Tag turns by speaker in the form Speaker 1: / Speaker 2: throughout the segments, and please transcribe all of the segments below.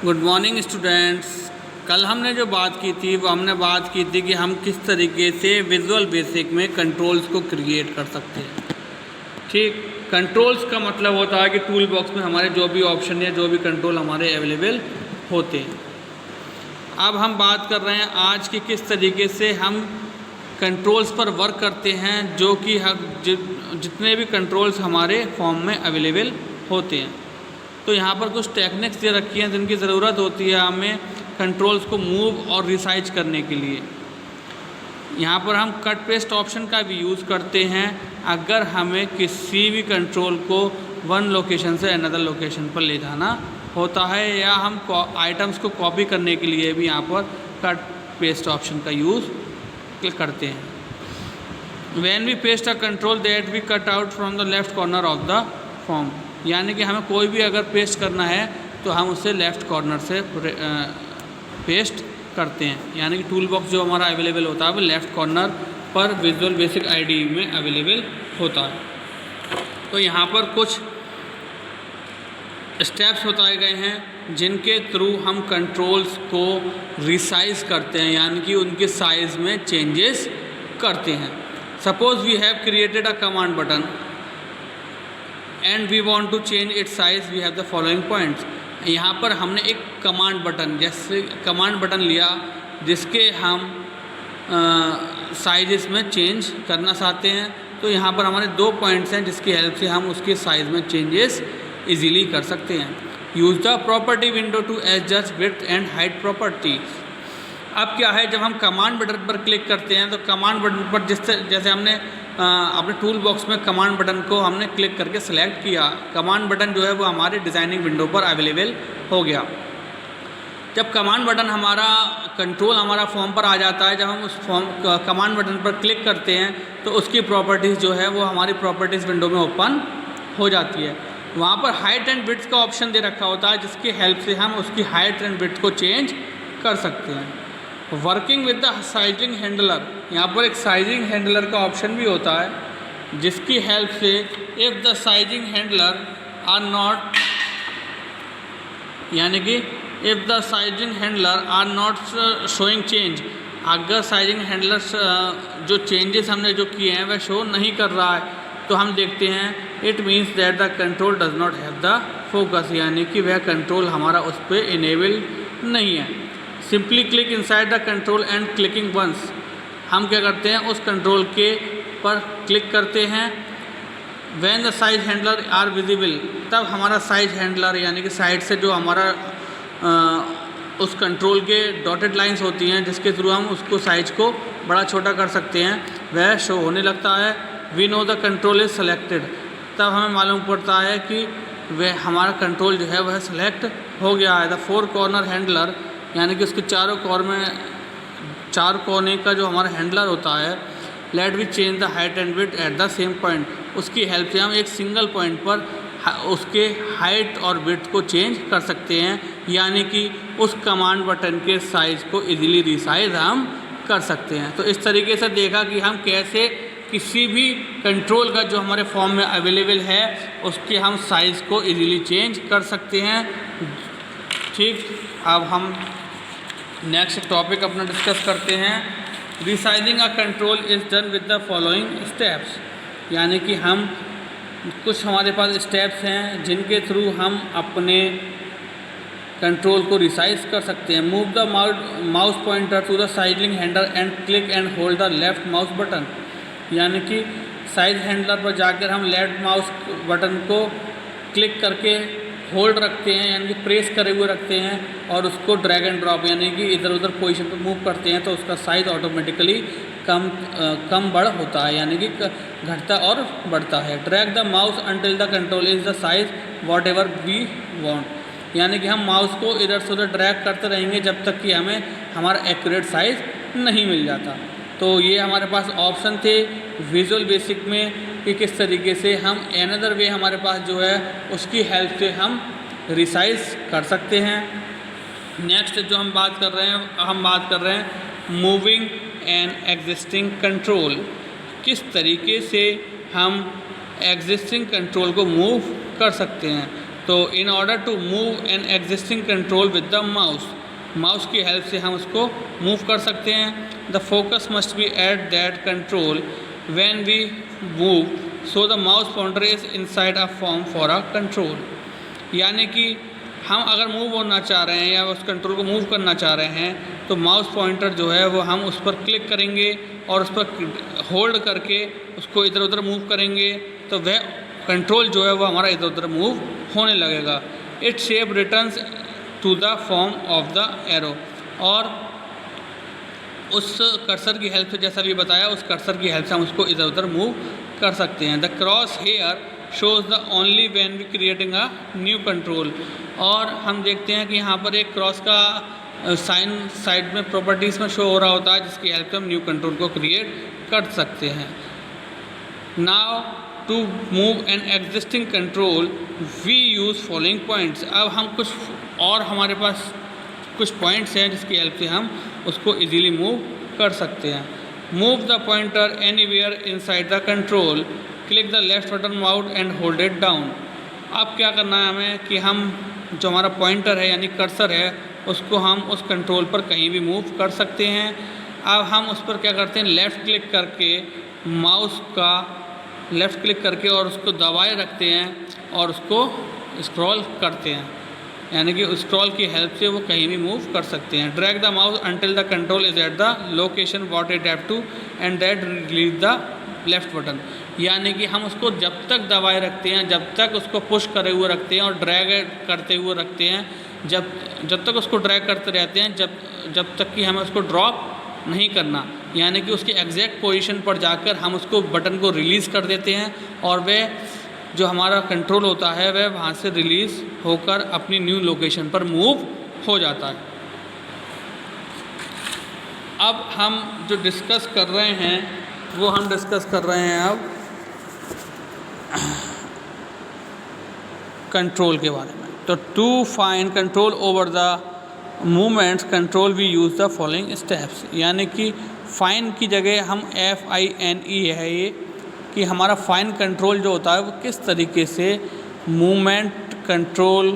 Speaker 1: Good morning students. कल हमने जो बात की थी वो हमने बात की थी कि हम किस तरीके से विजुअल बेसिक में कंट्रोल्स को क्रिएट कर सकते हैं। ठीक, कंट्रोल्स का मतलब होता है कि टूल बॉक्स में हमारे जो भी ऑप्शन या जो भी कंट्रोल हमारे अवेलेबल होते हैं। अब हम बात कर रहे हैं आज की किस तरीके से हम कंट्रोल्स पर वर्क करते हैं, जो कि जितने भी कंट्रोल्स हमारे फॉर्म में अवेलेबल होते हैं। तो यहाँ पर कुछ टेक्निक्स दे रखी हैं जिनकी ज़रूरत होती है हमें कंट्रोल्स को मूव और रिसाइज करने के लिए। यहाँ पर हम कट पेस्ट ऑप्शन का भी यूज़ करते हैं अगर हमें किसी भी कंट्रोल को वन लोकेशन से अनदर लोकेशन पर ले जाना होता है, या हम आइटम्स को कॉपी करने के लिए भी यहाँ पर कट पेस्ट ऑप्शन का यूज़ करते हैं। When we paste a control that we cut out from the left corner of the form, यानी कि हमें कोई भी अगर पेस्ट करना है तो हम उसे लेफ़्ट कॉर्नर से पेस्ट करते हैं। यानी कि टूल बॉक्स जो हमारा अवेलेबल होता है वो लेफ़्ट कॉर्नर पर विजुअल बेसिक आईडी में अवेलेबल होता है। तो यहाँ पर कुछ स्टेप्स बताए गए हैं जिनके थ्रू हम कंट्रोल्स को रिसाइज करते हैं, यानी कि उनके साइज़ में चेंजेस करते हैं। Suppose we have created a command button and we want to change its size, we have the following points. यहाँ पर हमने एक कमांड बटन जैसे कमांड बटन लिया जिसके हम साइज़ में चेंज करना चाहते हैं। तो यहाँ पर हमारे 2 पॉइंट्स हैं जिसकी हेल्प से हम उसके साइज़ में चेंजेस इजीली कर सकते हैं। Use the property window to adjust width and height property. अब क्या है, जब हम कमांड बटन पर क्लिक करते हैं तो कमांड बटन पर जैसे हमने अपने टूल बॉक्स में कमांड बटन को हमने क्लिक करके सेलेक्ट किया, कमांड बटन जो है वो हमारे डिज़ाइनिंग विंडो पर अवेलेबल हो गया। जब कमांड बटन हमारा कंट्रोल हमारा फॉर्म पर आ जाता है, जब हम उस कमांड बटन पर क्लिक करते हैं तो उसकी प्रॉपर्टीज़ जो है वो हमारी प्रॉपर्टीज़ विंडो में ओपन हो जाती है। वहाँ पर हाइट एंड विड्थ का ऑप्शन दे रखा होता है जिसकी हेल्प से हम उसकी हाइट एंड विड्थ को चेंज कर सकते हैं। Working with the sizing handler, यहाँ पर एक साइजिंग हैंडलर का ऑप्शन भी होता है जिसकी हेल्प से if the sizing handler are not, यानी कि if the sizing handler are not showing change, अगर साइजिंग हैंडलर जो चेंजेस हमने जो किए हैं वह शो नहीं कर रहा है तो हम देखते हैं it means that the control does not have the focus, यानी कि वह कंट्रोल हमारा उस पर इनेबल नहीं है। Simply click inside the control and clicking once, हम क्या करते हैं उस कंट्रोल के पर क्लिक करते हैं। When the size handler are visible, तब हमारा साइज हैंडलर यानी कि साइड से जो हमारा उस कंट्रोल के डॉटेड लाइंस होती हैं जिसके थ्रू हम उसको साइज को बड़ा छोटा कर सकते हैं, वह शो होने लगता है। We know the control is selected, तब हमें मालूम पड़ता है कि वह हमारा कंट्रोल जो है वह सेलेक्ट हो गया है। द 4 कॉर्नर हैंडलर, यानी कि उसके चार कोने का जो हमारा हैंडलर होता है, let we change the height and width at the same point, उसकी हेल्प से हम एक सिंगल पॉइंट पर उसके हाइट और विड्थ को चेंज कर सकते हैं, यानी कि उस कमांड बटन के साइज़ को इजीली रिसाइज हम कर सकते हैं। तो इस तरीके से देखा कि हम कैसे किसी भी कंट्रोल का जो हमारे फॉर्म में अवेलेबल है उसके हम साइज़ को इजीली चेंज कर सकते हैं। ठीक, अब हम नेक्स्ट टॉपिक अपना डिस्कस करते हैं। Resizing a control is done with the following steps, यानी कि हम कुछ हमारे पास स्टेप्स हैं जिनके थ्रू हम अपने कंट्रोल को रिसाइज कर सकते हैं। Move the mouse pointer to the sizing handler and click and hold the left mouse button, यानी कि साइज हैंडलर पर जाकर हम लेफ्ट माउस बटन को क्लिक करके होल्ड रखते हैं, यानी कि प्रेस करे हुए रखते हैं और उसको ड्रैग एंड ड्रॉप यानी कि इधर उधर पोजीशन पर मूव करते हैं तो उसका साइज़ ऑटोमेटिकली कम बढ़ होता है, यानी कि घटता और बढ़ता है। Drag the mouse until the control is the size whatever we want, यानी कि हम माउस को इधर से उधर ड्रैग करते रहेंगे जब तक कि हमें हमारा एक्यूरेट साइज़ नहीं मिल जाता। तो ये हमारे पास ऑप्शन थे विजुअल बेसिक में कि किस तरीके से हम अनदर वे हमारे पास जो है उसकी हेल्प से हम रिसाइज कर सकते हैं। नेक्स्ट जो हम बात कर रहे हैं मूविंग एन एग्जिस्टिंग कंट्रोल, किस तरीके से हम एग्जिस्टिंग कंट्रोल को मूव कर सकते हैं। तो in order to move an existing control with the mouse की हेल्प से हम उसको मूव कर सकते हैं। The focus must be at that control when we move so the mouse pointer is inside a form for a control. यानी कि हम अगर मूव होना चाह रहे हैं या उस कंट्रोल को मूव करना चाह रहे हैं तो माउस पॉइंटर जो है वो हम उस पर क्लिक करेंगे और उस पर होल्ड करके उसको इधर उधर मूव करेंगे तो वह कंट्रोल जो है वो हमारा इधर उधर मूव होने लगेगा। It shape returns to the form of the arrow, और उस कर्सर की हेल्प से, जैसा भी बताया, उस कर्सर की हेल्प से हम उसको इधर उधर मूव कर सकते हैं। The cross hair shows the only when we creating a new control, और हम देखते हैं कि यहाँ पर एक क्रॉस का साइन साइड में प्रॉपर्टीज़ में शो हो रहा होता है, जिसकी हेल्प से हम न्यू कंट्रोल को क्रिएट कर सकते हैं। Now to move an existing control we use following points. अब हम कुछ और हमारे पास कुछ पॉइंट्स हैं जिसकी हेल्प से हम उसको इजीली मूव कर सकते हैं। Move the pointer anywhere inside the control, click the left button mouse and hold it down. अब क्या करना है हमें कि हम जो हमारा पॉइंटर है यानी कर्सर है उसको हम उस कंट्रोल पर कहीं भी मूव कर सकते हैं। अब हम उस पर क्या करते हैं, लेफ़्ट क्लिक करके माउस का लेफ़्ट क्लिक करके और उसको दबाए रखते हैं और उसको स्क्रॉल करते हैं, यानी कि स्क्रॉल की हेल्प से वो कहीं भी मूव कर सकते हैं। Drag the mouse until the control is at the location what it have to and that release the left button, यानी कि हम उसको जब तक दबाए रखते हैं, जब तक उसको पुश करे हुए रखते हैं और ड्रैग करते हुए रखते हैं, जब तक उसको ड्रैग करते रहते हैं, जब तक कि हमें उसको ड्रॉप नहीं करना, यानी कि उसकी एग्जैक्ट पोजीशन पर जाकर हम उसको बटन को रिलीज़ कर देते हैं और वह जो हमारा कंट्रोल होता है वह वहाँ से रिलीज़ होकर अपनी न्यू लोकेशन पर मूव हो जाता है। अब हम जो डिस्कस कर रहे हैं वो हम डिस्कस कर रहे हैं अब कंट्रोल के बारे में। तो to find control over the movements control we use the following steps, यानी कि फाइंड की जगह हम FINE है ये कि हमारा फाइन कंट्रोल जो होता है वो किस तरीके से मूवमेंट कंट्रोल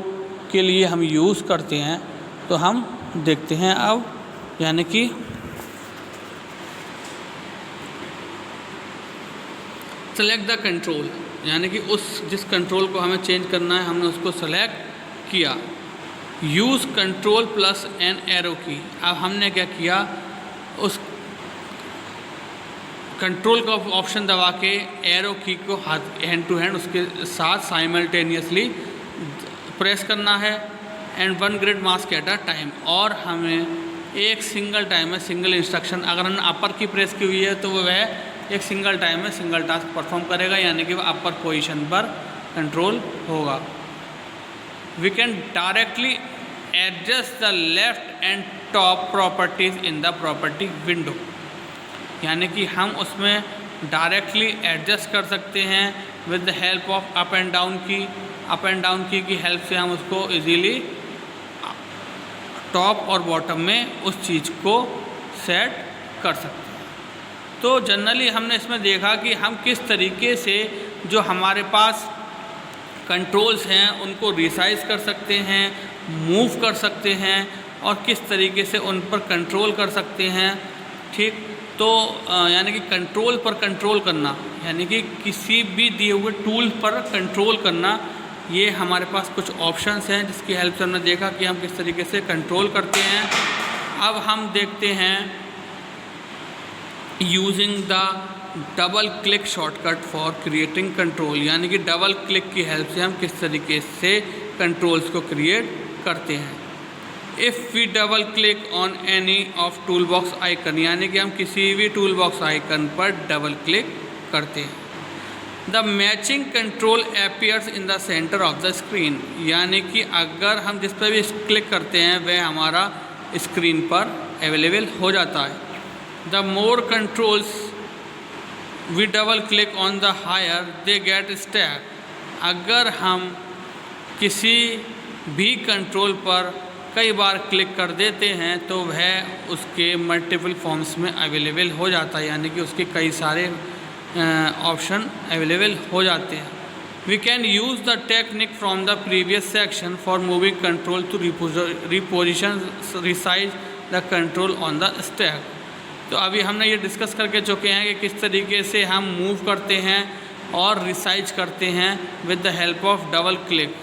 Speaker 1: के लिए हम यूज़ करते हैं, तो हम देखते हैं अब। यानी कि सेलेक्ट द कंट्रोल, यानी कि जिस कंट्रोल को हमें चेंज करना है हमने उसको सेलेक्ट किया। Use control plus an arrow की, अब हमने क्या किया, उस कंट्रोल का ऑप्शन दबा के एरो की को हैंड टू हैंड उसके साथ साइमल्टेनियसली प्रेस करना है and 1 grid mask at a time, और हमें एक सिंगल टाइम में सिंगल इंस्ट्रक्शन, अगर हमने अपर की प्रेस की हुई है तो वह एक सिंगल टाइम में सिंगल टास्क परफॉर्म करेगा, यानी कि वह अपर पोजीशन पर कंट्रोल होगा। We can directly adjust the left and top properties in the property window, यानी कि हम उसमें डायरेक्टली एडजस्ट कर सकते हैं with the help of up and down key. Up and down key help से हम उसको इजीली टॉप और बॉटम में उस चीज़ को सेट कर सकते हैं। तो जनरली हमने इसमें देखा कि हम किस तरीके से जो हमारे पास कंट्रोल्स हैं उनको रिसाइज कर सकते हैं, मूव कर सकते हैं और किस तरीके से उन पर कंट्रोल कर सकते हैं। ठीक, तो यानी कि कंट्रोल पर कंट्रोल करना, यानी कि किसी भी दिए हुए टूल पर कंट्रोल करना, ये हमारे पास कुछ ऑप्शंस हैं जिसकी हेल्प से हमने देखा कि हम किस तरीके से कंट्रोल करते हैं। अब हम देखते हैं using the double click shortcut for creating control, यानी कि डबल क्लिक की हेल्प से हम किस तरीके से कंट्रोल्स को क्रिएट करते हैं। If we double click on any of tool box icon, यानी कि हम किसी भी टूल बॉक्स आइकन पर डबल क्लिक करते हैं, the matching control appears in the center of the screen, यानी कि अगर हम जिस पर भी क्लिक करते हैं वह हमारा स्क्रीन पर अवेलेबल हो जाता है। The more controls we double click on the higher they get stack, अगर हम किसी भी कंट्रोल पर कई बार क्लिक कर देते हैं तो वह उसके मल्टीपल फॉर्म्स में अवेलेबल हो जाता है, यानी कि उसके कई सारे ऑप्शन अवेलेबल हो जाते हैं। We can use the technique from the previous section for moving control to reposition, resize the control on the stack. तो अभी हमने ये डिस्कस करके चुके हैं कि किस तरीके से हम मूव करते हैं और रिसाइज करते हैं with the help of double click.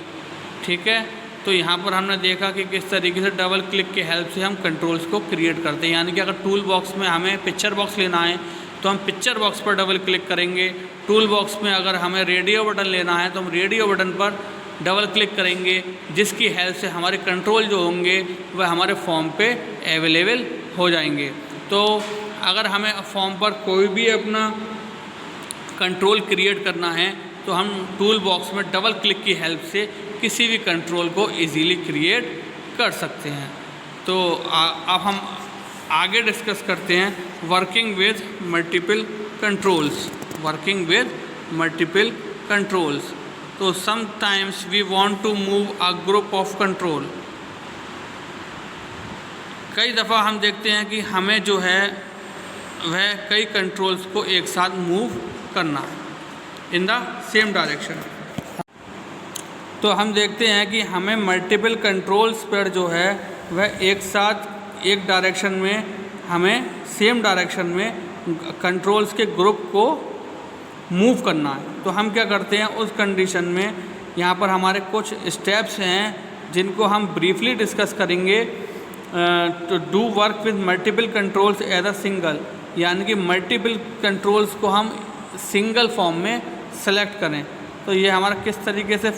Speaker 1: ठीक है, तो यहाँ पर हमने देखा कि किस तरीके से डबल क्लिक के हेल्प से हम कंट्रोल्स को क्रिएट करते हैं। यानी कि अगर टूल बॉक्स में हमें पिक्चर बॉक्स लेना है तो हम पिक्चर बॉक्स पर डबल क्लिक करेंगे। टूल बॉक्स में अगर हमें रेडियो बटन लेना है तो हम रेडियो बटन पर डबल क्लिक करेंगे, जिसकी हेल्प से हमारे कंट्रोल जो होंगे वह हमारे फॉर्म पे अवेलेबल हो जाएंगे। तो अगर हमें फॉर्म पर कोई भी अपना कंट्रोल क्रिएट करना है तो हम टूल बॉक्स में डबल क्लिक की हेल्प से किसी भी कंट्रोल को इजीली क्रिएट कर सकते हैं। तो अब हम आगे डिस्कस करते हैं working with multiple controls. Working with multiple controls, तो sometimes we want to move a group of control. कई दफ़ा हम देखते हैं कि हमें जो है वह कई कंट्रोल्स को एक साथ मूव करना है इन द सेम डायरेक्शन। तो हम देखते हैं कि हमें मल्टीपल कंट्रोल्स पर जो है वह एक साथ एक डायरेक्शन में हमें सेम डायरेक्शन में कंट्रोल्स के ग्रुप को मूव करना है। तो हम क्या करते हैं उस कंडीशन में, यहाँ पर हमारे कुछ स्टेप्स हैं जिनको हम ब्रीफली डिस्कस करेंगे। To do work with multiple controls as a single, यानी कि मल्टीपल कंट्रोल्स को हम सिंगल फॉर्म में सेलेक्ट करें। तो ये हमारा किस तरीके से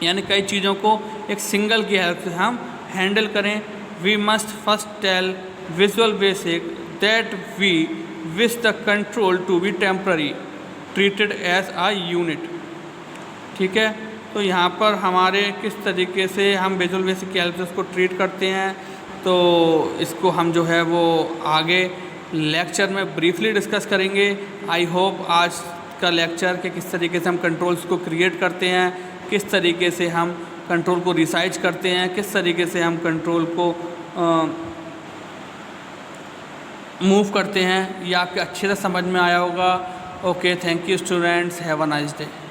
Speaker 1: यानी कई चीज़ों को एक सिंगल की हेल्प से हम हैंडल करें। We must first tell visual basic that we wish the control to be temporary treated as a unit. ठीक है, तो यहाँ पर हमारे किस तरीके से हम विजुअल बेसिक की हेल्प से उसको ट्रीट करते हैं, तो इसको हम जो है वो आगे लेक्चर में ब्रीफली डिस्कस करेंगे। आई होप आज का लेक्चर के किस तरीके से हम कंट्रोल्स को क्रिएट करते हैं, किस तरीके से हम कंट्रोल को रिसाइज करते हैं, किस तरीके से हम कंट्रोल को मूव करते हैं, ये आपके अच्छे से समझ में आया होगा। Okay, thank you students, have a nice day.